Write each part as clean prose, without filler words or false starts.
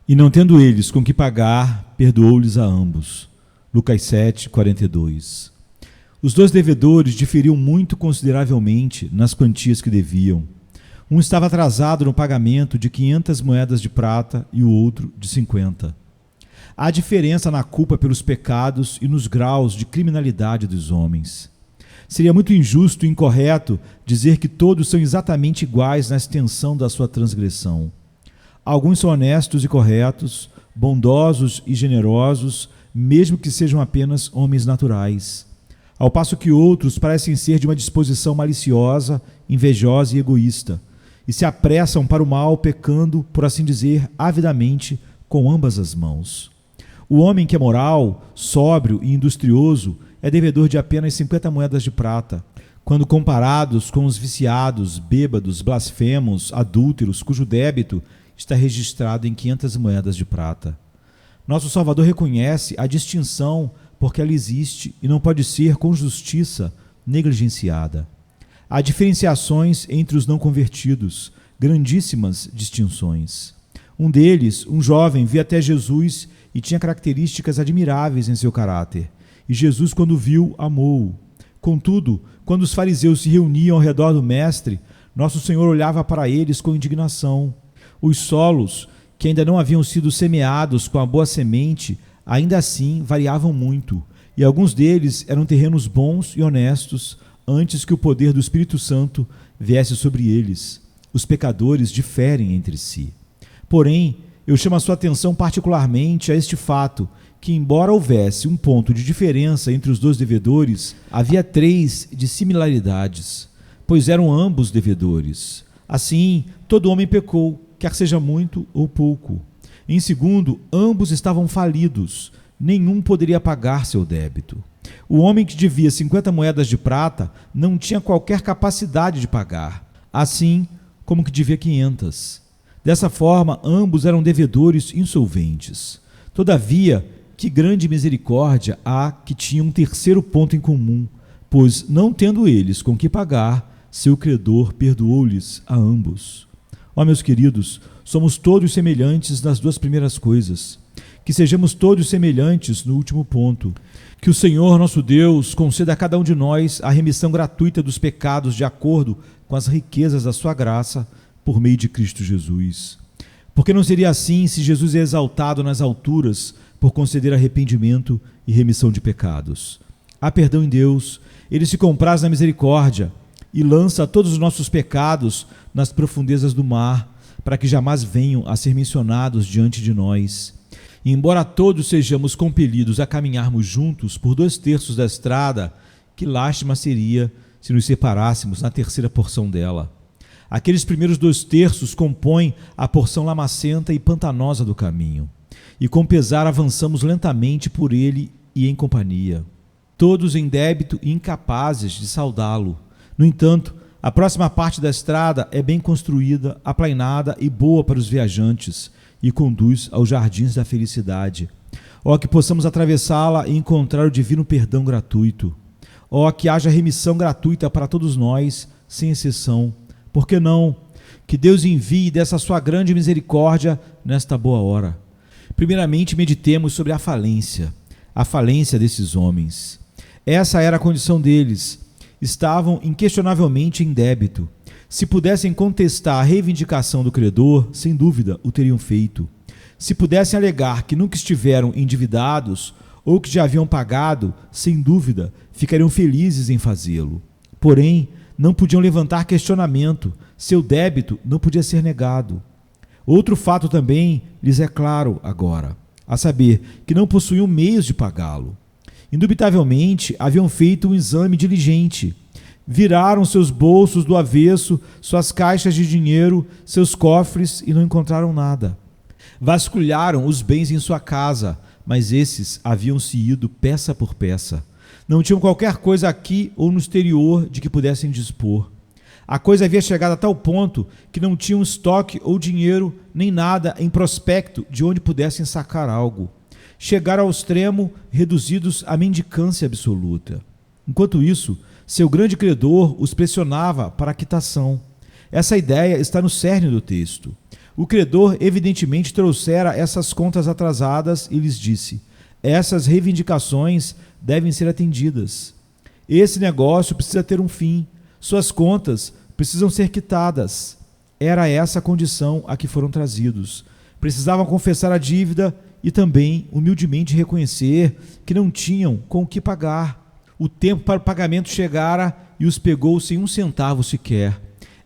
E não tendo eles com que pagar, perdoou-lhes a ambos. Lucas 7, 42. Os dois devedores diferiam muito consideravelmente nas quantias que deviam. Um estava atrasado no pagamento de 500 moedas de prata e o outro de 50. Há diferença na culpa pelos pecados e nos graus de criminalidade dos homens. Seria muito injusto e incorreto dizer que todos são exatamente iguais na extensão da sua transgressão. Alguns são honestos e corretos, bondosos e generosos, mesmo que sejam apenas homens naturais, ao passo que outros parecem ser de uma disposição maliciosa, invejosa e egoísta, e se apressam para o mal, pecando, por assim dizer, avidamente, com ambas as mãos. O homem que é moral, sóbrio e industrioso é devedor de apenas 50 moedas de prata, quando comparados com os viciados, bêbados, blasfemos, adúlteros, cujo débito está registrado em 500 moedas de prata. Nosso Salvador reconhece a distinção porque ela existe e não pode ser, com justiça, negligenciada. Há diferenciações entre os não convertidos, grandíssimas distinções. Um deles, um jovem, via até Jesus e tinha características admiráveis em seu caráter. E Jesus, quando viu, amou-o. Contudo, quando os fariseus se reuniam ao redor do mestre, nosso Senhor olhava para eles com indignação. Os solos, que ainda não haviam sido semeados com a boa semente, ainda assim variavam muito, e alguns deles eram terrenos bons e honestos, antes que o poder do Espírito Santo viesse sobre eles. Os pecadores diferem entre si. Porém, eu chamo a sua atenção particularmente a este fato, que embora houvesse um ponto de diferença entre os dois devedores, havia 3 de similaridades, pois eram ambos devedores. Assim, todo homem pecou, quer seja muito ou pouco. Em segundo, ambos estavam falidos, nenhum poderia pagar seu débito. O homem que devia 50 moedas de prata não tinha qualquer capacidade de pagar, assim como que devia 500. Dessa forma, ambos eram devedores insolventes. Todavia, que grande misericórdia há que tinha um terceiro ponto em comum, pois, não tendo eles com que pagar, seu credor perdoou-lhes a ambos. Ó, meus queridos, somos todos semelhantes nas 2 primeiras coisas. Que sejamos todos semelhantes no último ponto. Que o Senhor, nosso Deus, conceda a cada um de nós a remissão gratuita dos pecados de acordo com as riquezas da sua graça, por meio de Cristo Jesus. Porque não seria assim se Jesus é exaltado nas alturas por conceder arrependimento e remissão de pecados. Há perdão em Deus, Ele se compraz na misericórdia e lança todos os nossos pecados nas profundezas do mar, para que jamais venham a ser mencionados diante de nós. E embora todos sejamos compelidos a caminharmos juntos por 2/3 da estrada, que lástima seria se nos separássemos na terceira porção dela. Aqueles primeiros 2/3 compõem a porção lamacenta e pantanosa do caminho, e com pesar avançamos lentamente por ele e em companhia, todos em débito e incapazes de saudá-lo. No entanto, a próxima parte da estrada é bem construída, aplainada e boa para os viajantes, e conduz aos jardins da felicidade. Ó, que possamos atravessá-la e encontrar o divino perdão gratuito. Ó, que haja remissão gratuita para todos nós, sem exceção. Por que não? Que Deus envie dessa sua grande misericórdia nesta boa hora. Primeiramente, meditemos sobre a falência desses homens. Essa era a condição deles. Estavam inquestionavelmente em débito. Se pudessem contestar a reivindicação do credor, sem dúvida o teriam feito. Se pudessem alegar que nunca estiveram endividados ou que já haviam pagado, sem dúvida ficariam felizes em fazê-lo. Porém, não podiam levantar questionamento, seu débito não podia ser negado. Outro fato também lhes é claro agora, a saber, que não possuíam meios de pagá-lo. Indubitavelmente, haviam feito um exame diligente. Viraram seus bolsos do avesso, suas caixas de dinheiro, seus cofres e não encontraram nada. Vasculharam os bens em sua casa, mas esses haviam-se ido peça por peça. Não tinham qualquer coisa aqui ou no exterior de que pudessem dispor. A coisa havia chegado a tal ponto que não tinham estoque ou dinheiro, nem nada em prospecto de onde pudessem sacar algo. Chegaram ao extremo, reduzidos à mendicância absoluta. Enquanto isso, seu grande credor os pressionava para a quitação. Essa ideia está no cerne do texto. O credor evidentemente trouxera essas contas atrasadas e lhes disse: essas reivindicações devem ser atendidas. Esse negócio precisa ter um fim. Suas contas precisam ser quitadas. Era essa a condição a que foram trazidos. Precisavam confessar a dívida e também, humildemente, reconhecer que não tinham com o que pagar. O tempo para o pagamento chegara e os pegou sem um centavo sequer.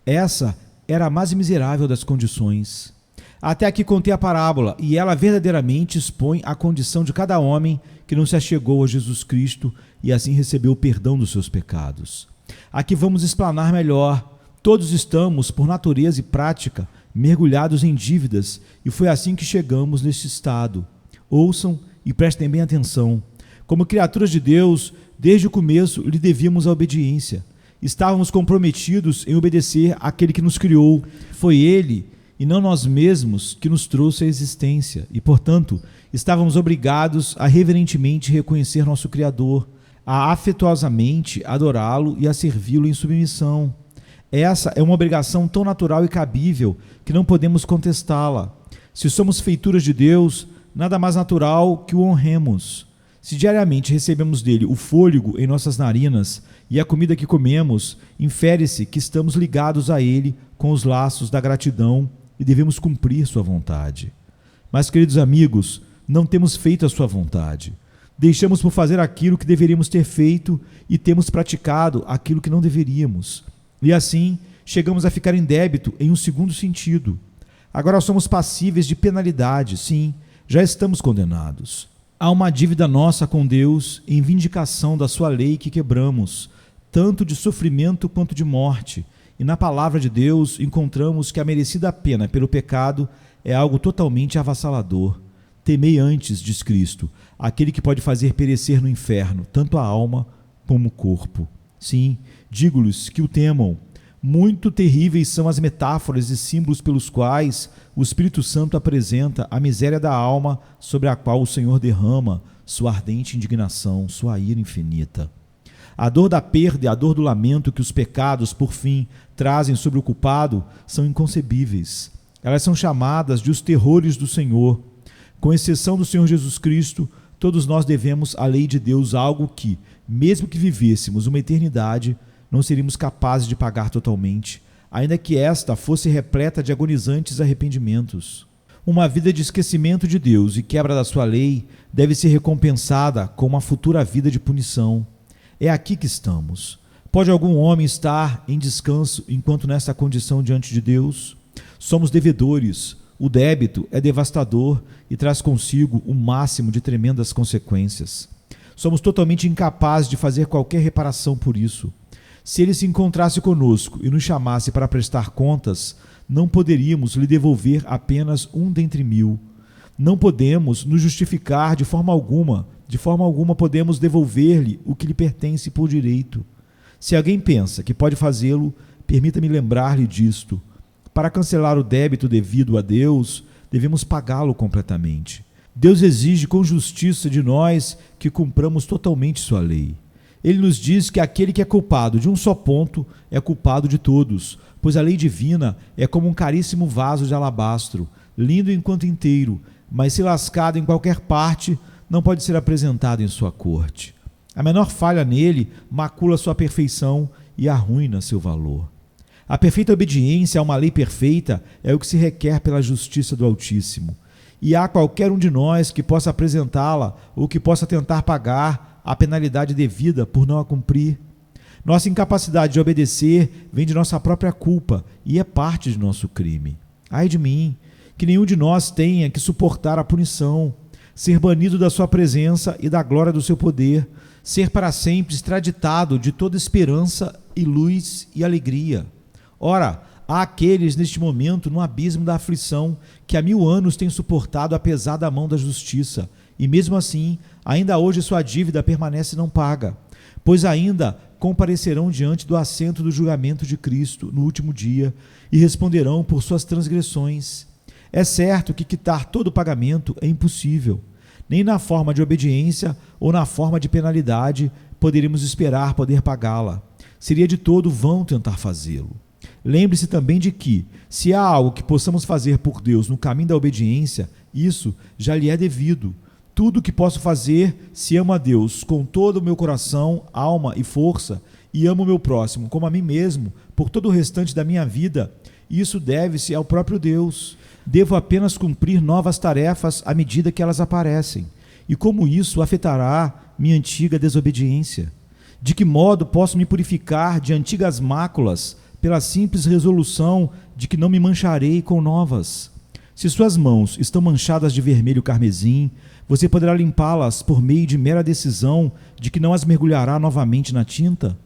Essa era a mais miserável das condições. Até aqui contei a parábola, e ela verdadeiramente expõe a condição de cada homem que não se achegou a Jesus Cristo e assim recebeu o perdão dos seus pecados. Aqui vamos explanar melhor. Todos estamos, por natureza e prática, mergulhados em dívidas, e foi assim que chegamos neste estado. Ouçam e prestem bem atenção. Como criaturas de Deus, desde o começo lhe devíamos a obediência. Estávamos comprometidos em obedecer àquele que nos criou. Foi Ele, e não nós mesmos, que nos trouxe à existência, e, portanto, estávamos obrigados a reverentemente reconhecer nosso Criador, a afetuosamente adorá-lo e a servi-lo em submissão. Essa é uma obrigação tão natural e cabível que não podemos contestá-la. Se somos feituras de Deus, nada mais natural que o honremos. Se diariamente recebemos dele o fôlego em nossas narinas e a comida que comemos, infere-se que estamos ligados a ele com os laços da gratidão e devemos cumprir sua vontade. Mas, queridos amigos, não temos feito a sua vontade. Deixamos por fazer aquilo que deveríamos ter feito e temos praticado aquilo que não deveríamos. E assim, chegamos a ficar em débito em um segundo sentido. Agora somos passíveis de penalidade, sim, já estamos condenados. Há uma dívida nossa com Deus em vindicação da sua lei que quebramos, tanto de sofrimento quanto de morte, e na palavra de Deus encontramos que a merecida pena pelo pecado é algo totalmente avassalador. Temei antes, diz Cristo, aquele que pode fazer perecer no inferno tanto a alma como o corpo. Sim, digo-lhes que o temam. Muito terríveis são as metáforas e símbolos pelos quais o Espírito Santo apresenta a miséria da alma sobre a qual o Senhor derrama sua ardente indignação, sua ira infinita. A dor da perda e a dor do lamento que os pecados, por fim, trazem sobre o culpado são inconcebíveis. Elas são chamadas de os terrores do Senhor. Com exceção do Senhor Jesus Cristo, todos nós devemos à lei de Deus algo que, mesmo que vivêssemos uma eternidade, não seríamos capazes de pagar totalmente, ainda que esta fosse repleta de agonizantes arrependimentos. Uma vida de esquecimento de Deus e quebra da sua lei deve ser recompensada com uma futura vida de punição. É aqui que estamos. Pode algum homem estar em descanso enquanto nesta condição diante de Deus? Somos devedores. O débito é devastador e traz consigo o máximo de tremendas consequências. Somos totalmente incapazes de fazer qualquer reparação por isso. Se ele se encontrasse conosco e nos chamasse para prestar contas, não poderíamos lhe devolver apenas um dentre 1000. Não podemos nos justificar de forma alguma podemos devolver-lhe o que lhe pertence por direito. Se alguém pensa que pode fazê-lo, permita-me lembrar-lhe disto. Para cancelar o débito devido a Deus, devemos pagá-lo completamente. Deus exige com justiça de nós que cumpramos totalmente sua lei. Ele nos diz que aquele que é culpado de um só ponto é culpado de todos, pois a lei divina é como um caríssimo vaso de alabastro, lindo enquanto inteiro, mas se lascado em qualquer parte, não pode ser apresentado em sua corte. A menor falha nele macula sua perfeição e arruína seu valor. A perfeita obediência a uma lei perfeita é o que se requer pela justiça do Altíssimo. E há qualquer um de nós que possa apresentá-la ou que possa tentar pagar a penalidade devida por não a cumprir. Nossa incapacidade de obedecer vem de nossa própria culpa e é parte de nosso crime. Ai de mim, que nenhum de nós tenha que suportar a punição, ser banido da sua presença e da glória do seu poder, ser para sempre extraditado de toda esperança e luz e alegria. Ora, há aqueles neste momento no abismo da aflição que há 1000 anos têm suportado a pesada mão da justiça, e mesmo assim, ainda hoje sua dívida permanece não paga, pois ainda comparecerão diante do assento do julgamento de Cristo no último dia e responderão por suas transgressões. É certo que quitar todo o pagamento é impossível. Nem na forma de obediência ou na forma de penalidade poderíamos esperar poder pagá-la. Seria de todo vão tentar fazê-lo. Lembre-se também de que, se há algo que possamos fazer por Deus no caminho da obediência, isso já lhe é devido. Tudo o que posso fazer, se amo a Deus com todo o meu coração, alma e força, e amo o meu próximo como a mim mesmo, por todo o restante da minha vida, isso deve-se ao próprio Deus. Devo apenas cumprir novas tarefas à medida que elas aparecem. E como isso afetará minha antiga desobediência? De que modo posso me purificar de antigas máculas pela simples resolução de que não me mancharei com novas? Se suas mãos estão manchadas de vermelho carmesim, você poderá limpá-las por meio de mera decisão de que não as mergulhará novamente na tinta?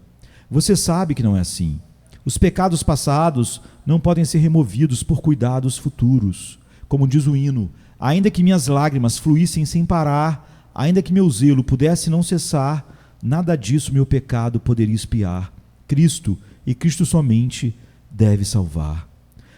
Você sabe que não é assim. Os pecados passados não podem ser removidos por cuidados futuros. Como diz o hino, ainda que minhas lágrimas fluíssem sem parar, ainda que meu zelo pudesse não cessar, nada disso meu pecado poderia expiar. Cristo, e Cristo somente, deve salvar.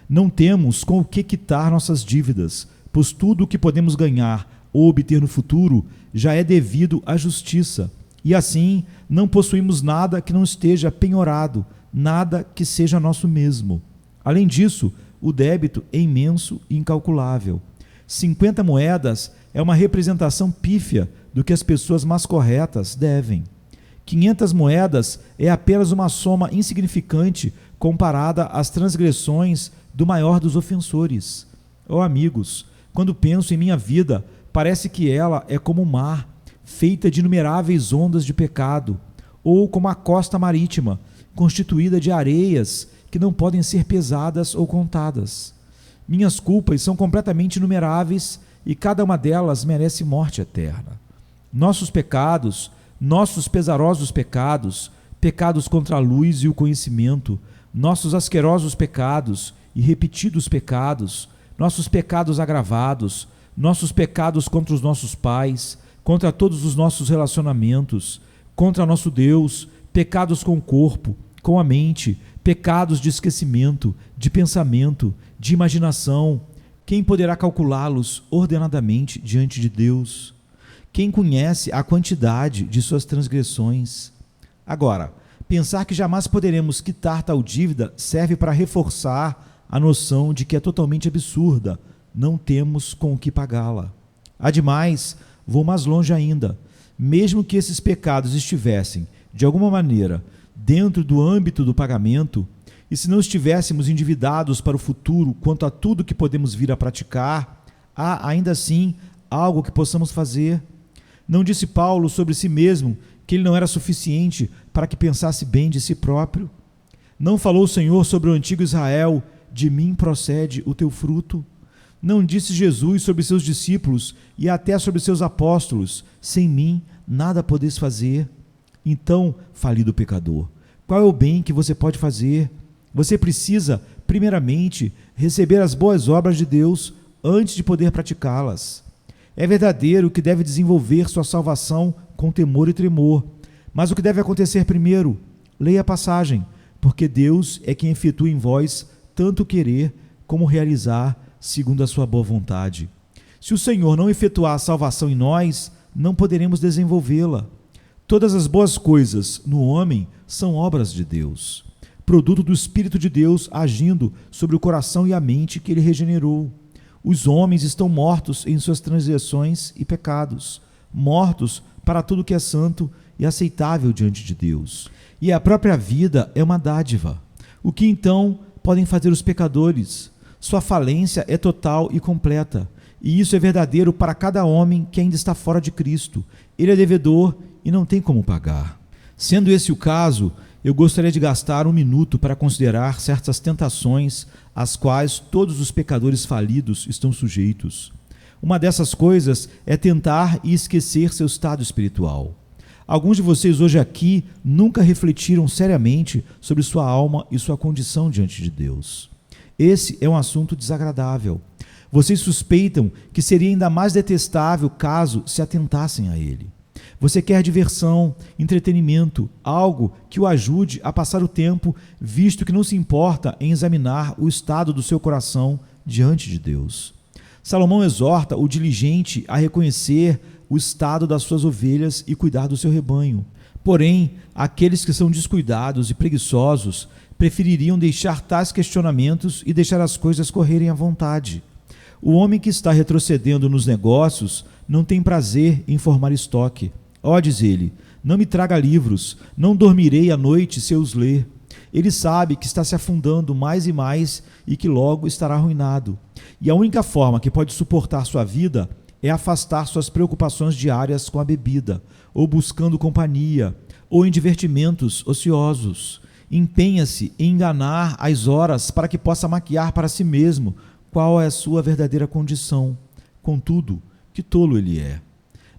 Não temos com o que quitar nossas dívidas, pois tudo o que podemos ganhar ou obter no futuro já é devido à justiça. E assim, não possuímos nada que não esteja penhorado, nada que seja nosso mesmo. Além disso, o débito é imenso e incalculável. 50 moedas é uma representação pífia do que as pessoas mais corretas devem. 500 moedas é apenas uma soma insignificante comparada às transgressões do maior dos ofensores. Oh, amigos, quando penso em minha vida, parece que ela é como o mar, feita de inumeráveis ondas de pecado, ou como a costa marítima, constituída de areias que não podem ser pesadas ou contadas. Minhas culpas são completamente inumeráveis e cada uma delas merece morte eterna. Nossos pecados, nossos pesarosos pecados, pecados contra a luz e o conhecimento, nossos asquerosos pecados e repetidos pecados, nossos pecados agravados, nossos pecados contra os nossos pais, contra todos os nossos relacionamentos, contra nosso Deus, pecados com o corpo, com a mente, pecados de esquecimento, de pensamento, de imaginação. Quem poderá calculá-los ordenadamente diante de Deus? Quem conhece a quantidade de suas transgressões? Agora, pensar que jamais poderemos quitar tal dívida serve para reforçar a noção de que é totalmente absurda. Não temos com o que pagá-la. Ademais, vou mais longe ainda. Mesmo que esses pecados estivessem, de alguma maneira, dentro do âmbito do pagamento, e se não estivéssemos endividados para o futuro quanto a tudo que podemos vir a praticar, há ainda assim algo que possamos fazer. Não disse Paulo sobre si mesmo que ele não era suficiente para que pensasse bem de si próprio? Não falou o Senhor sobre o antigo Israel, de mim procede o teu fruto? Não disse Jesus sobre seus discípulos e até sobre seus apóstolos, sem mim nada podeis fazer? Então, falido pecador, qual é o bem que você pode fazer? Você precisa, primeiramente, receber as boas obras de Deus antes de poder praticá-las. É verdadeiro que deve desenvolver sua salvação com temor e tremor, mas o que deve acontecer primeiro? Leia a passagem, porque Deus é quem efetua em vós tanto querer como realizar segundo a sua boa vontade. Se o Senhor não efetuar a salvação em nós, não poderemos desenvolvê-la. Todas as boas coisas no homem são obras de Deus, produto do Espírito de Deus agindo sobre o coração e a mente que ele regenerou. Os homens estão mortos em suas transgressões e pecados, mortos para tudo que é santo e aceitável diante de Deus. E a própria vida é uma dádiva. O que então podem fazer os pecadores? Sua falência é total e completa, e isso é verdadeiro para cada homem que ainda está fora de Cristo. Ele é devedor e não tem como pagar. Sendo esse o caso, eu gostaria de gastar um minuto para considerar certas tentações às quais todos os pecadores falidos estão sujeitos. Uma dessas coisas é tentar e esquecer seu estado espiritual. Alguns de vocês hoje aqui nunca refletiram seriamente sobre sua alma e sua condição diante de Deus. Esse é um assunto desagradável. Vocês suspeitam que seria ainda mais detestável caso se atentassem a ele. Você quer diversão, entretenimento, algo que o ajude a passar o tempo, visto que não se importa em examinar o estado do seu coração diante de Deus. Salomão exorta o diligente a reconhecer o estado das suas ovelhas e cuidar do seu rebanho. Porém, aqueles que são descuidados e preguiçosos prefeririam deixar tais questionamentos e deixar as coisas correrem à vontade. O homem que está retrocedendo nos negócios não tem prazer em formar estoque. Ó, diz ele, não me traga livros, não dormirei à noite se eu os ler. Ele sabe que está se afundando mais e mais e que logo estará arruinado. E a única forma que pode suportar sua vida é afastar suas preocupações diárias com a bebida, ou buscando companhia, ou em divertimentos ociosos. Empenha-se em enganar as horas para que possa maquiar para si mesmo qual é a sua verdadeira condição. Contudo, que tolo ele é.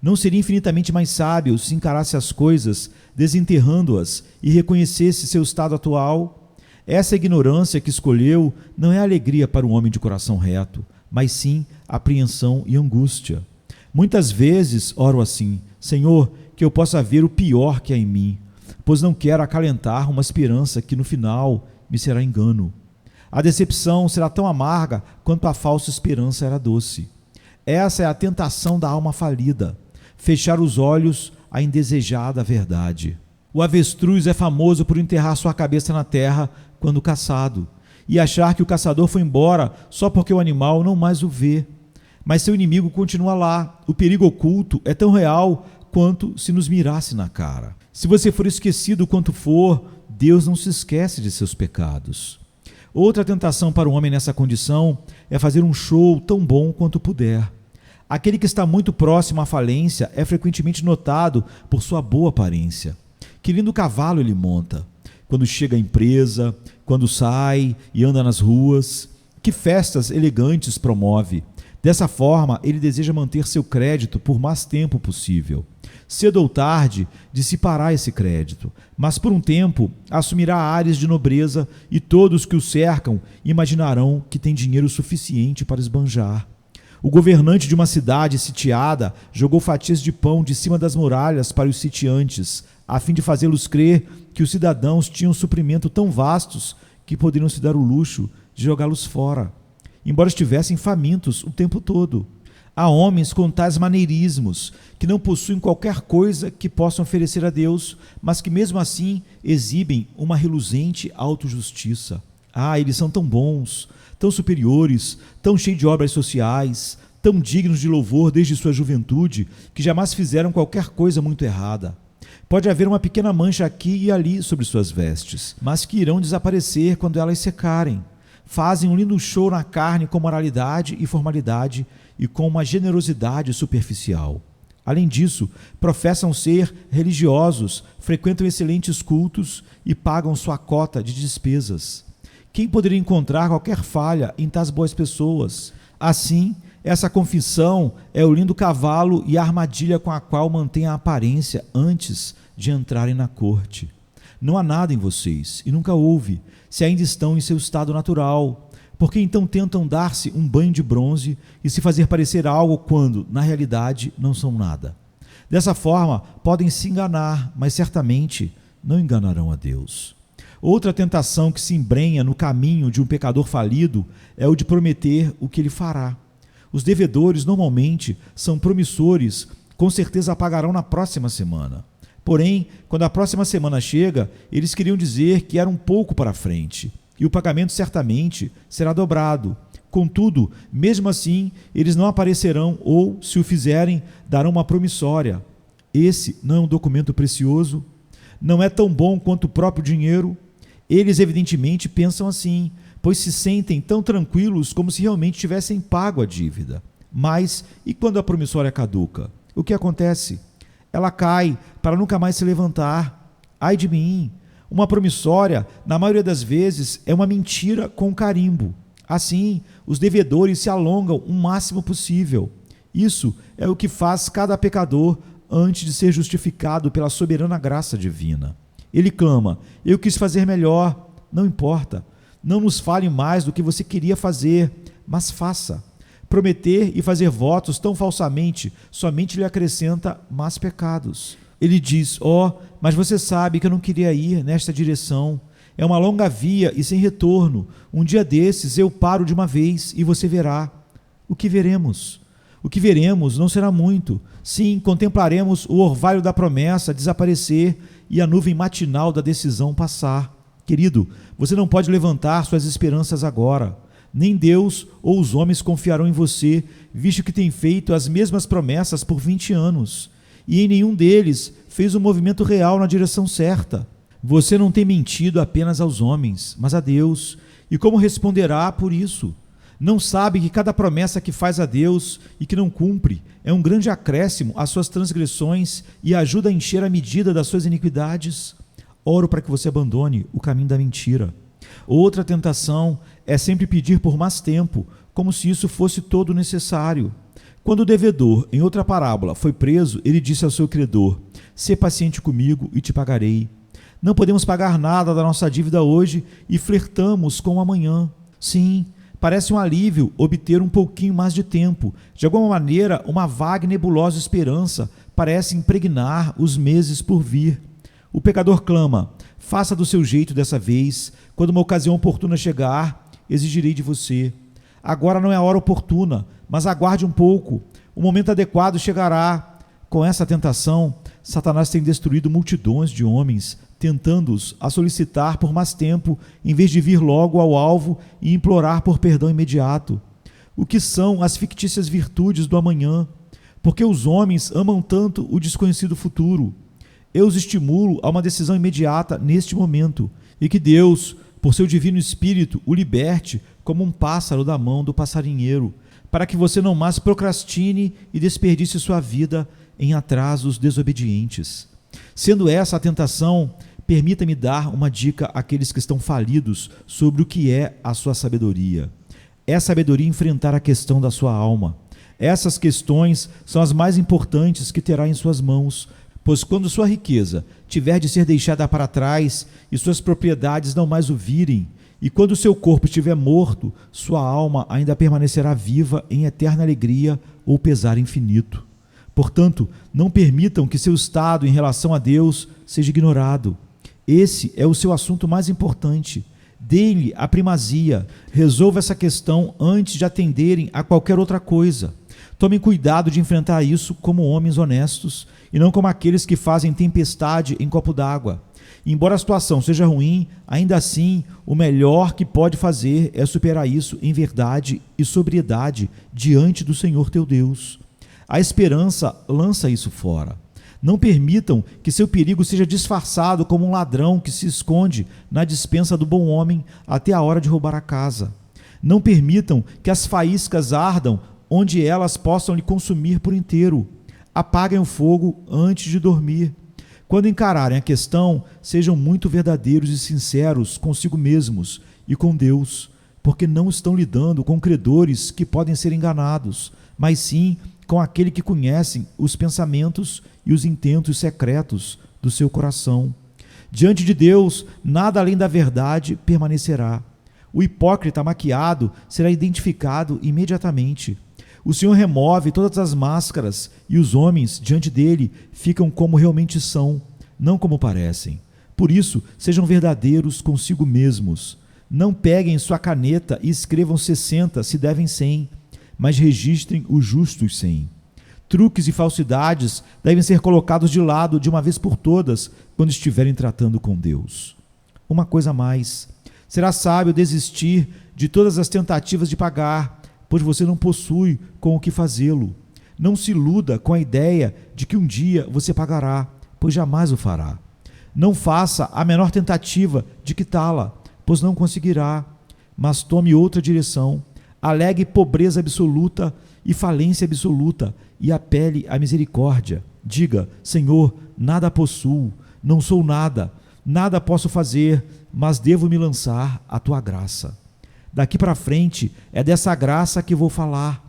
Não seria infinitamente mais sábio se encarasse as coisas, desenterrando-as e reconhecesse seu estado atual? Essa ignorância que escolheu não é alegria para um homem de coração reto, mas sim apreensão e angústia. Muitas vezes oro assim: Senhor, que eu possa ver o pior que há em mim, pois não quero acalentar uma esperança que no final me será engano. A decepção será tão amarga quanto a falsa esperança era doce. Essa é a tentação da alma falida: fechar os olhos à indesejada verdade. O avestruz é famoso por enterrar sua cabeça na terra quando caçado, e achar que o caçador foi embora só porque o animal não mais o vê. Mas seu inimigo continua lá. O perigo oculto é tão real quanto se nos mirasse na cara. Se você for esquecido quanto for, Deus não se esquece de seus pecados. Outra tentação para o homem nessa condição é fazer um show tão bom quanto puder. Aquele que está muito próximo à falência é frequentemente notado por sua boa aparência. Que lindo cavalo ele monta quando chega à empresa, quando sai e anda nas ruas. Que festas elegantes promove. Dessa forma, ele deseja manter seu crédito por mais tempo possível. Cedo ou tarde, dissipará esse crédito, mas por um tempo assumirá ares de nobreza e todos que o cercam imaginarão que tem dinheiro suficiente para esbanjar. O governante de uma cidade sitiada jogou fatias de pão de cima das muralhas para os sitiantes, a fim de fazê-los crer que os cidadãos tinham suprimento tão vastos que poderiam se dar o luxo de jogá-los fora, embora estivessem famintos o tempo todo. Há homens com tais maneirismos, que não possuem qualquer coisa que possam oferecer a Deus, mas que mesmo assim exibem uma reluzente autojustiça. Eles são tão bons, tão superiores, tão cheios de obras sociais, tão dignos de louvor desde sua juventude, que jamais fizeram qualquer coisa muito errada. Pode haver uma pequena mancha aqui e ali sobre suas vestes, mas que irão desaparecer quando elas secarem. Fazem um lindo show na carne com moralidade e formalidade e com uma generosidade superficial. Além disso, professam ser religiosos, frequentam excelentes cultos e pagam sua cota de despesas. Quem poderia encontrar qualquer falha em tais boas pessoas? Assim, essa confissão é o lindo cavalo e a armadilha com a qual mantém a aparência antes de entrarem na corte. Não há nada em vocês, e nunca houve, se ainda estão em seu estado natural. Porque então tentam dar-se um banho de bronze e se fazer parecer algo quando, na realidade, não são nada. Dessa forma, podem se enganar, mas certamente não enganarão a Deus. Outra tentação que se embrenha no caminho de um pecador falido é o de prometer o que ele fará. Os devedores normalmente são promissores, com certeza pagarão na próxima semana. Porém, quando a próxima semana chega, eles queriam dizer que era um pouco para frente, e o pagamento certamente será dobrado. Contudo, mesmo assim, eles não aparecerão ou, se o fizerem, darão uma promissória. Esse não é um documento precioso? Não é tão bom quanto o próprio dinheiro? Eles evidentemente pensam assim, pois se sentem tão tranquilos como se realmente tivessem pago a dívida. Mas, e quando a promissória caduca? O que acontece? Ela cai para nunca mais se levantar. Ai de mim! Uma promissória, na maioria das vezes, é uma mentira com carimbo. Assim, os devedores se alongam o máximo possível. Isso é o que faz cada pecador antes de ser justificado pela soberana graça divina. Ele clama: eu quis fazer melhor. Não importa. Não nos fale mais do que você queria fazer, mas faça. Prometer e fazer votos tão falsamente somente lhe acrescenta mais pecados. Ele diz: mas você sabe que eu não queria ir nesta direção. É uma longa via e sem retorno. Um dia desses eu paro de uma vez e você verá. O que veremos? O que veremos não será muito. Sim, contemplaremos o orvalho da promessa desaparecer e a nuvem matinal da decisão passar. Querido, você não pode levantar suas esperanças agora. Nem Deus ou os homens confiarão em você, visto que tem feito as mesmas promessas por 20 anos. E em nenhum deles fez um movimento real na direção certa. Você não tem mentido apenas aos homens, mas a Deus. E como responderá por isso? Não sabe que cada promessa que faz a Deus e que não cumpre é um grande acréscimo às suas transgressões e ajuda a encher a medida das suas iniquidades? Oro para que você abandone o caminho da mentira. Outra tentação é sempre pedir por mais tempo, como se isso fosse todo necessário. Quando o devedor, em outra parábola, foi preso, ele disse ao seu credor: "Sê paciente comigo e te pagarei." Não podemos pagar nada da nossa dívida hoje e flertamos com o amanhã. Sim, parece um alívio obter um pouquinho mais de tempo. De alguma maneira, uma vaga e nebulosa esperança parece impregnar os meses por vir. O pecador clama: "Faça do seu jeito dessa vez. Quando uma ocasião oportuna chegar, exigirei de você." Agora não é a hora oportuna, mas aguarde um pouco. O momento adequado chegará. Com essa tentação, Satanás tem destruído multidões de homens, tentando-os a solicitar por mais tempo, em vez de vir logo ao alvo e implorar por perdão imediato. O que são as fictícias virtudes do amanhã? Porque os homens amam tanto o desconhecido futuro. Eu os estimulo a uma decisão imediata neste momento, e que Deus, por seu divino Espírito, o liberte como um pássaro da mão do passarinheiro, para que você não mais procrastine e desperdice sua vida em atrasos desobedientes. Sendo essa a tentação, permita-me dar uma dica àqueles que estão falidos sobre o que é a sua sabedoria. É sabedoria enfrentar a questão da sua alma. Essas questões são as mais importantes que terá em suas mãos, pois quando sua riqueza tiver de ser deixada para trás e suas propriedades não mais o virem, e quando seu corpo estiver morto, sua alma ainda permanecerá viva em eterna alegria ou pesar infinito. Portanto, não permitam que seu estado em relação a Deus seja ignorado. Esse é o seu assunto mais importante. Dê-lhe a primazia. Resolva essa questão antes de atenderem a qualquer outra coisa. Tomem cuidado de enfrentar isso como homens honestos e não como aqueles que fazem tempestade em copo d'água. Embora a situação seja ruim, ainda assim, o melhor que pode fazer é superar isso em verdade e sobriedade diante do Senhor teu Deus. A esperança lança isso fora. Não permitam que seu perigo seja disfarçado como um ladrão que se esconde na despensa do bom homem até a hora de roubar a casa. Não permitam que as faíscas ardam onde elas possam lhe consumir por inteiro. Apaguem o fogo antes de dormir. Quando encararem a questão, sejam muito verdadeiros e sinceros consigo mesmos e com Deus, porque não estão lidando com credores que podem ser enganados, mas sim com aquele que conhece os pensamentos e os intentos secretos do seu coração. Diante de Deus, nada além da verdade permanecerá. O hipócrita maquiado será identificado imediatamente. O Senhor remove todas as máscaras e os homens diante dele ficam como realmente são, não como parecem. Por isso, sejam verdadeiros consigo mesmos. Não peguem sua caneta e escrevam 60 se devem 100, mas registrem os justos 100. Truques e falsidades devem ser colocados de lado de uma vez por todas quando estiverem tratando com Deus. Uma coisa a mais: será sábio desistir de todas as tentativas de pagar, pois você não possui com o que fazê-lo. Não se iluda com a ideia de que um dia você pagará, pois jamais o fará. Não faça a menor tentativa de quitá-la, pois não conseguirá, mas tome outra direção. Alegue pobreza absoluta e falência absoluta e apele à misericórdia. Diga: Senhor, nada possuo, não sou nada, nada posso fazer, mas devo me lançar à tua graça. Daqui para frente é dessa graça que vou falar,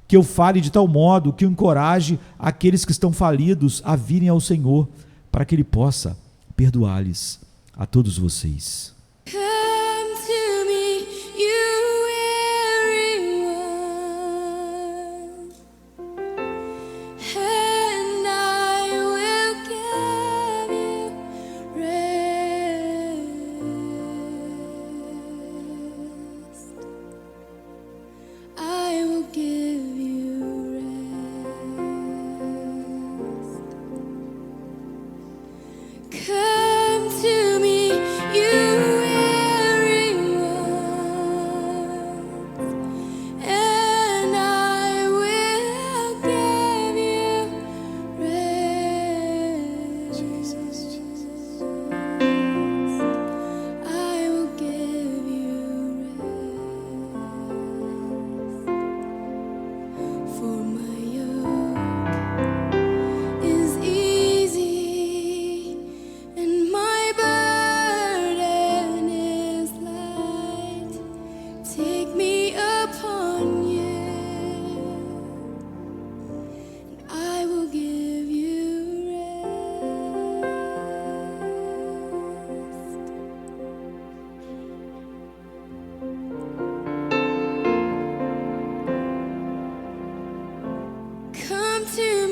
que eu fale de tal modo que eu encoraje aqueles que estão falidos a virem ao Senhor, para que Ele possa perdoar-lhes a todos vocês. Come to me, you to